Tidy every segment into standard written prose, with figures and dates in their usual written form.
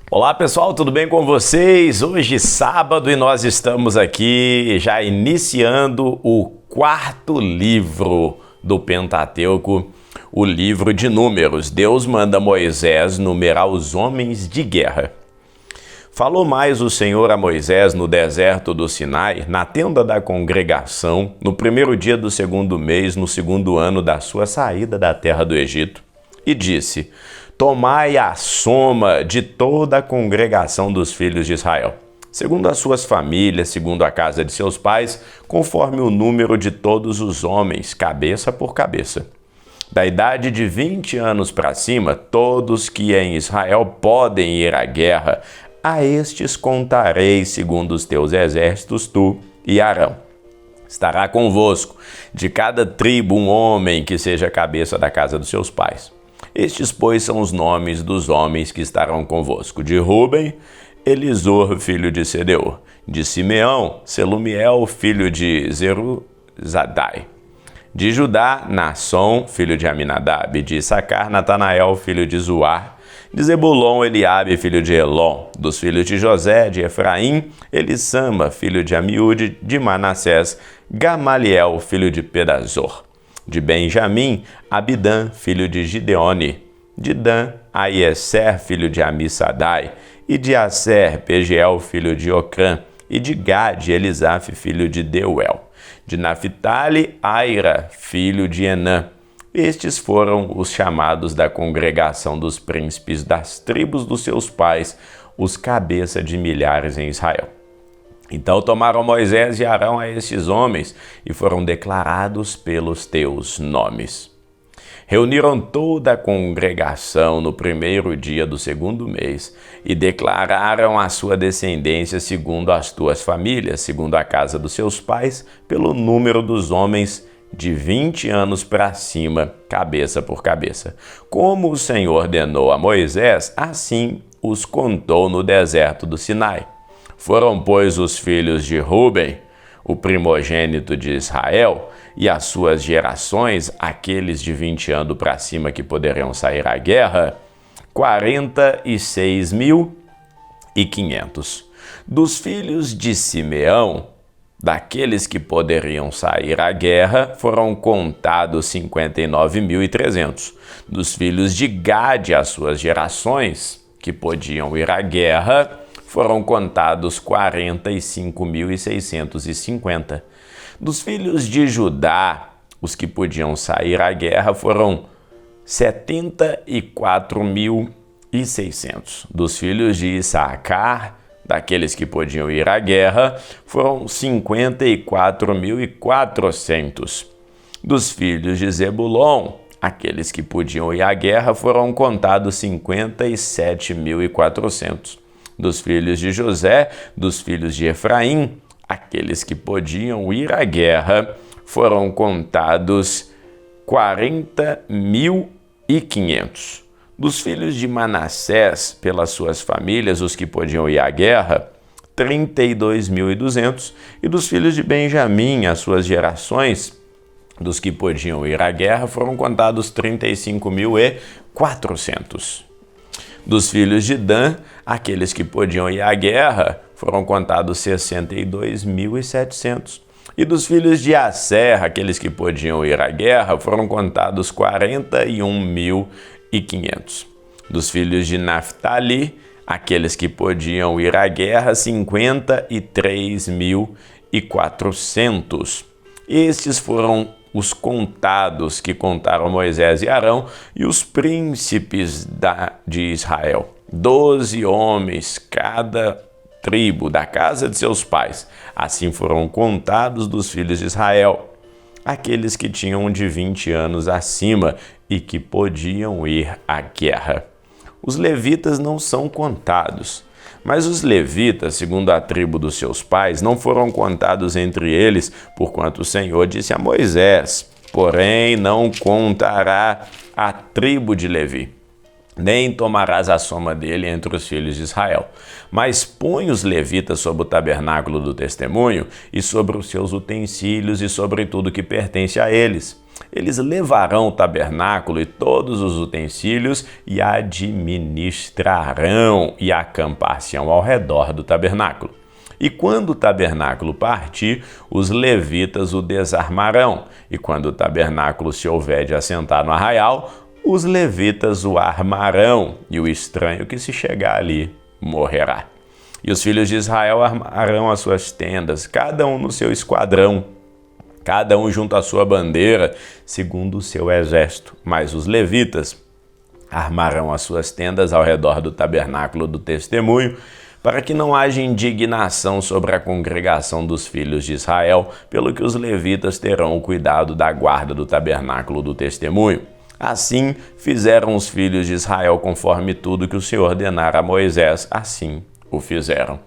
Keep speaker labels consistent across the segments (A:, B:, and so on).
A: Olá pessoal, tudo bem com vocês? Hoje sábado e nós estamos aqui já iniciando o quarto livro do Pentateuco, o livro de Números. Deus manda Moisés numerar os homens de guerra. Falou mais o Senhor a Moisés no deserto do Sinai, na tenda da congregação, no primeiro dia do segundo mês, no segundo ano da sua saída da terra do Egito, e disse: Tomai a soma de toda a congregação dos filhos de Israel, segundo as suas famílias, segundo a casa de seus pais, conforme o número de todos os homens, cabeça por cabeça. Da idade de 20 anos para cima, todos que em Israel podem ir à guerra, a estes contarei segundo os teus exércitos, tu e Arão. Estará convosco de cada tribo um homem que seja cabeça da casa dos seus pais. Estes, pois, são os nomes dos homens que estarão convosco. De Ruben, Elisur, filho de Sedeur. De Simeão, Selumiel, filho de Zeruzadai. De Judá, Nasson, filho de Aminadab. De Issacar, Natanael, filho de Zuar. De Zebulon, Eliabe, filho de Elon. Dos filhos de José, de Efraim, Elissama, filho de Amiúde. De Manassés, Gamaliel, filho de Pedazor. De Benjamim, Abidã, filho de Gideone. De Dan, Aieser, filho de Amissadai. E de Aser, Pegiel, filho de Ocrã. E de Gade, Elisaf, filho de Deuel. De Naphtali, Aira, filho de Enã. Estes foram os chamados da congregação dos príncipes das tribos dos seus pais, os cabeça de milhares em Israel. Então tomaram Moisés e Arão a estes homens e foram declarados pelos teus nomes. Reuniram toda a congregação no primeiro dia do segundo mês e declararam a sua descendência segundo as tuas famílias, segundo a casa dos seus pais, pelo número dos homens de 20 anos para cima, cabeça por cabeça. Como o Senhor ordenou a Moisés, assim os contou no deserto do Sinai. Foram, pois, os filhos de Ruben, o primogênito de Israel, e as suas gerações, aqueles de 20 anos para cima que poderiam sair à guerra, 46.500. Dos filhos de Simeão, daqueles que poderiam sair à guerra, foram contados 59.300. Dos filhos de Gade, as suas gerações, que podiam ir à guerra, foram contados 45.650. Dos filhos de Judá, os que podiam sair à guerra, foram 74.600. Dos filhos de Issacar, daqueles que podiam ir à guerra, foram 54.400. Dos filhos de Zebulon, aqueles que podiam ir à guerra, foram contados 57.400. Dos filhos de José, dos filhos de Efraim, aqueles que podiam ir à guerra, foram contados 40.500. Dos filhos de Manassés, pelas suas famílias, os que podiam ir à guerra, 32.200. E dos filhos de Benjamim, as suas gerações, dos que podiam ir à guerra, foram contados 35.400. Dos filhos de Dan, aqueles que podiam ir à guerra, foram contados 62.700. E dos filhos de Aser, aqueles que podiam ir à guerra, foram contados 41.500. Dos filhos de Naphtali, aqueles que podiam ir à guerra, 53.400. Estes foram os contados que contaram Moisés e Arão e os príncipes de Israel. 12 homens, cada tribo da casa de seus pais. Assim foram contados dos filhos de Israel, aqueles que tinham de 20 anos acima e que podiam ir à guerra. Os levitas não são contados, mas os levitas, segundo a tribo dos seus pais, não foram contados entre eles, porquanto o Senhor disse a Moisés: porém não contará a tribo de Levi. nem tomarás a soma dele entre os filhos de Israel. Mas põe os levitas sobre o tabernáculo do testemunho e sobre os seus utensílios e sobre tudo que pertence a eles. Eles levarão o tabernáculo e todos os utensílios e administrarão e acampar-se-ão ao redor do tabernáculo. E quando o tabernáculo partir, os levitas o desarmarão. E quando o tabernáculo se houver de assentar no arraial, os levitas o armarão, e o estranho que se chegar ali morrerá. E os filhos de Israel armarão as suas tendas, cada um no seu esquadrão, cada um junto à sua bandeira, segundo o seu exército. Mas os levitas armarão as suas tendas ao redor do tabernáculo do testemunho, para que não haja indignação sobre a congregação dos filhos de Israel, pelo que os levitas terão o cuidado da guarda do tabernáculo do testemunho. Assim fizeram os filhos de Israel conforme tudo que o Senhor ordenara a Moisés, assim o fizeram.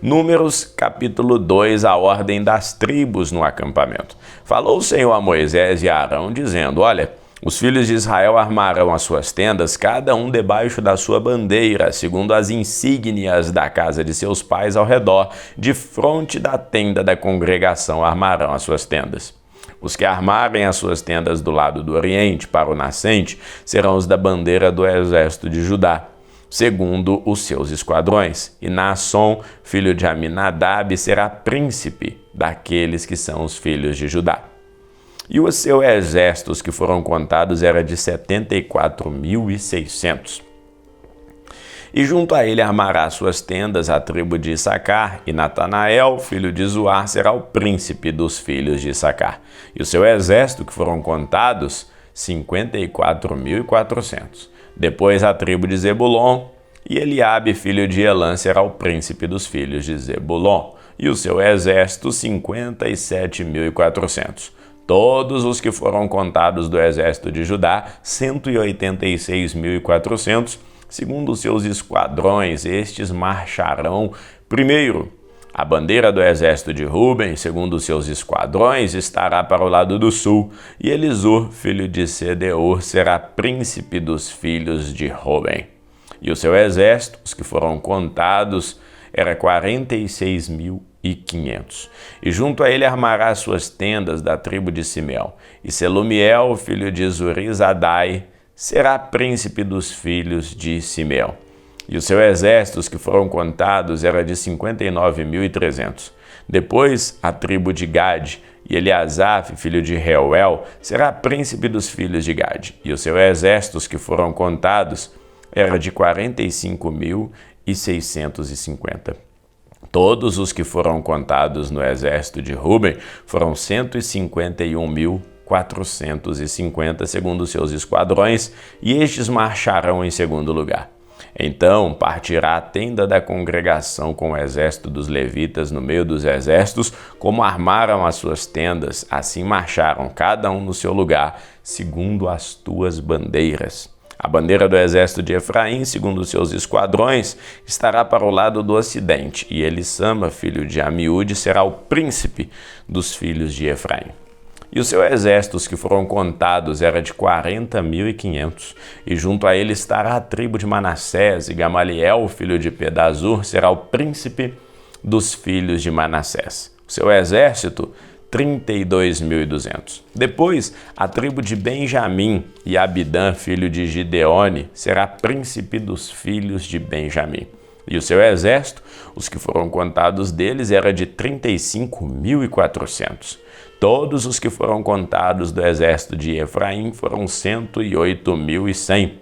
A: Números capítulo 2, a ordem das tribos no acampamento. Falou o Senhor a Moisés e a Arão, dizendo: olha, os filhos de Israel armarão as suas tendas, cada um debaixo da sua bandeira, segundo as insígnias da casa de seus pais ao redor, de fronte da tenda da congregação armarão as suas tendas. Os que armarem as suas tendas do lado do oriente, para o nascente, serão os da bandeira do exército de Judá, segundo os seus esquadrões. E Naasson, filho de Aminadab, será príncipe daqueles que são os filhos de Judá. E os seus exércitos que foram contados era de 74.600. E junto a ele armará suas tendas a tribo de Issacar, e Natanael, filho de Zuar, será o príncipe dos filhos de Issacar. E o seu exército, que foram contados, 54.400. Depois a tribo de Zebulon, e Eliabe, filho de Elã, será o príncipe dos filhos de Zebulon. E o seu exército, 57.400. Todos os que foram contados do exército de Judá, 186.400, segundo os seus esquadrões, estes marcharão primeiro. A bandeira do exército de Ruben, segundo os seus esquadrões, estará para o lado do sul, e Elisur, filho de Sedeur, será príncipe dos filhos de Ruben. E o seu exército, os que foram contados, era 46.500. E junto a ele armará as suas tendas da tribo de Simeão. E Selumiel, filho de Zurizadai, será príncipe dos filhos de Simeão. E o seu exército, os que foram contados, era de 59.300. Depois, a tribo de Gade, e Eliasaf, filho de Reuel, será príncipe dos filhos de Gade. E o seu exército, os que foram contados, era de 45.650. Todos os que foram contados no exército de Ruben foram 151.450, segundo seus esquadrões, e estes marcharão em segundo lugar. Então partirá a tenda da congregação com o exército dos levitas no meio dos exércitos, como armaram as suas tendas, assim marcharam cada um no seu lugar, segundo as tuas bandeiras. A bandeira do exército de Efraim, segundo os seus esquadrões, estará para o lado do ocidente, e Elissama, filho de Amiúde, será o príncipe dos filhos de Efraim. E o seu exército, os que foram contados, era de 40.500, e junto a ele estará a tribo de Manassés, e Gamaliel, filho de Pedazur, será o príncipe dos filhos de Manassés. O seu exército, 32.200. Depois, a tribo de Benjamim, e Abidã, filho de Gideone, será príncipe dos filhos de Benjamim. E o seu exército, os que foram contados deles, era de 35.400. Todos os que foram contados do exército de Efraim foram 108.100,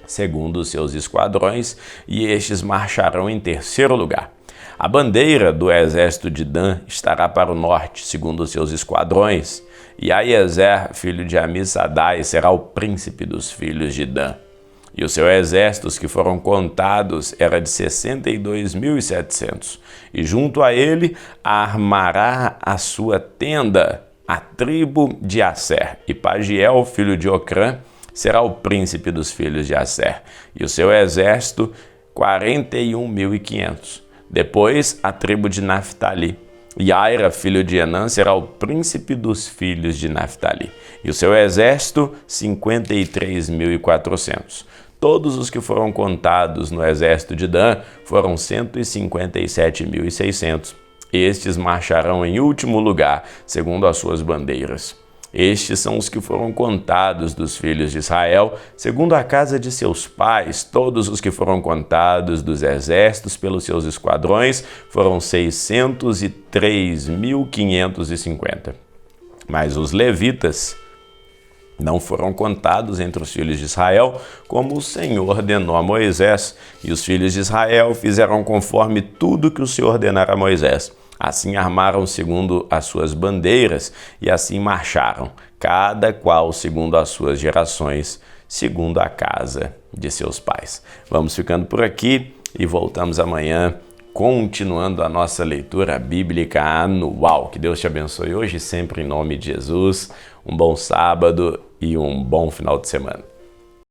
A: segundo os seus esquadrões, e estes marcharão em terceiro lugar. A bandeira do exército de Dan estará para o norte, segundo os seus esquadrões, e Aiezer, filho de Amissadai, será o príncipe dos filhos de Dan. E o seu exército, os que foram contados, era de 62.700. E junto a ele armará a sua tenda a tribo de Asser. E Pagiel, filho de Ocrã, será o príncipe dos filhos de Asser. E o seu exército, 41.500. Depois, a tribo de Naftali. E Aira, filho de Enã, será o príncipe dos filhos de Naftali. E o seu exército, 53.400. Todos os que foram contados no exército de Dan foram 157.600. Estes marcharão em último lugar, segundo as suas bandeiras. Estes são os que foram contados dos filhos de Israel, segundo a casa de seus pais. Todos os que foram contados dos exércitos pelos seus esquadrões foram 603.550. Mas os levitas não foram contados entre os filhos de Israel, como o Senhor ordenou a Moisés. E os filhos de Israel fizeram conforme tudo que o Senhor ordenara a Moisés. Assim armaram segundo as suas bandeiras, e assim marcharam, cada qual segundo as suas gerações, segundo a casa de seus pais. Vamos ficando por aqui e voltamos amanhã, continuando a nossa leitura bíblica anual. Que Deus te abençoe hoje e sempre em nome de Jesus. Um bom sábado e um bom final de semana.